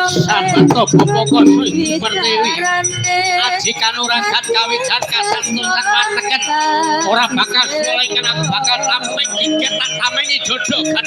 Sahabat pokok seperti aji kanuragan kawijan kasantosan mateken ora bakal mulai kena bakal sampai gigit tak tameni jodoh kan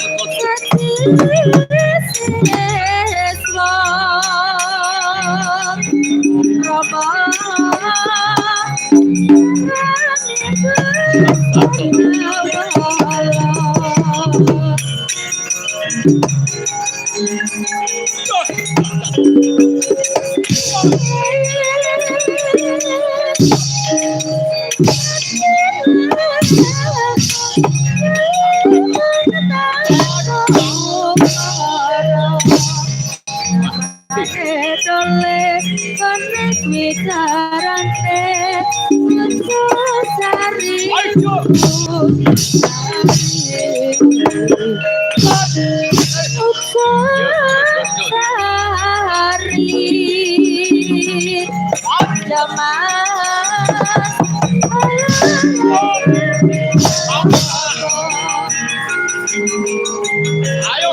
ayo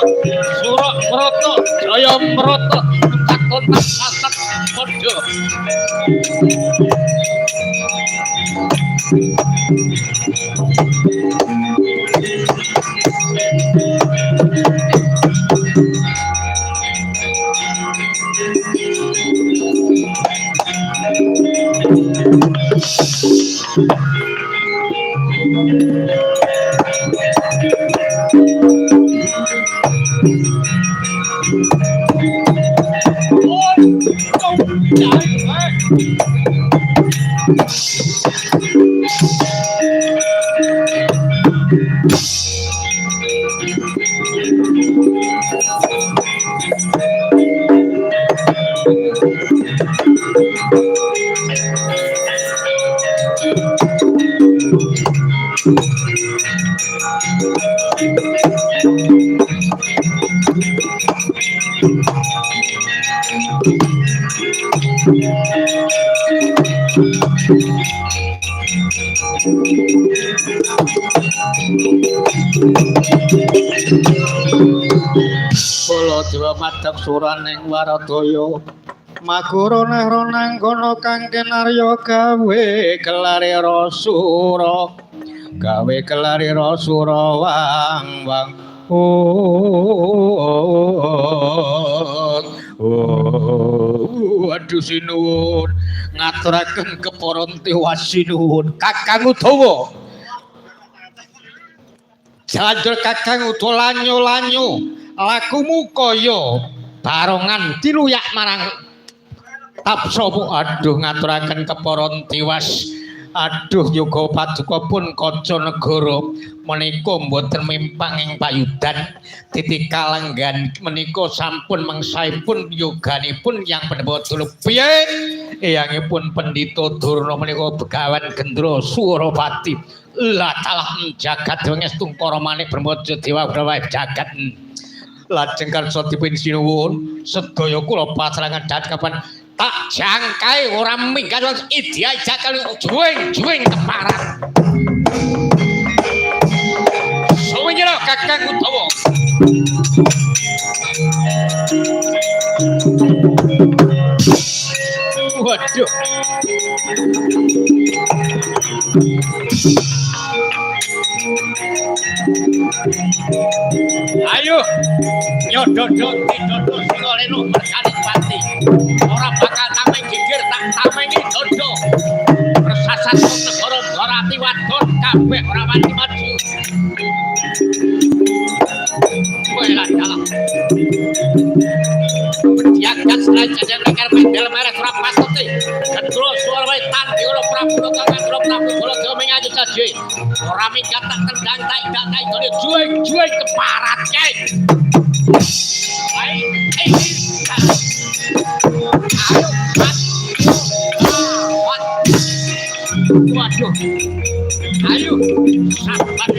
surok meroto jaya meroto kontak sasak podo Kula dewa madhep suraning Waradaya Maguroneh kono kang kinarya gawe kelare rasura wang aduh sinuwun ngaturaken keparon tewas sinuwun Kakang Udawa janjur Kakang Udawa lanyo lakumu kaya barongan tiluyak marang tapsomu aduh ngaturaken keparon tiwas aduh yoga paduka pun kaca negara menika mboten mimpang ing payudan titik kalenggan menika sampun mangsaipun yoganipun yang pendhapa piye eyangipun Pendhita Durna menika begawan Gendra Suropati la talah jagat wengestu para manik Brahmaja Dewa Brawa jagat lajeng karsa dipun sinuwun sedaya kula pasrangan dhat kapan tak jangkai ora minggat idya jakal juwing keparat suwira Kakang Udawa waduh ayo nyododot didodot sira leno merkane pati ora bakal tameng gigir tak tamengi dodo persasat negara Barati wadon kabeh ora wani maju kowe lan dalam diangkat saja nekar pendel merek Prapasuti Gendra Suropati Diolo Prabu Kakang Prabu Baladewa mengaju saja ora minggat tak tendang tak indak tak juing keparat kae waduh ayo sabar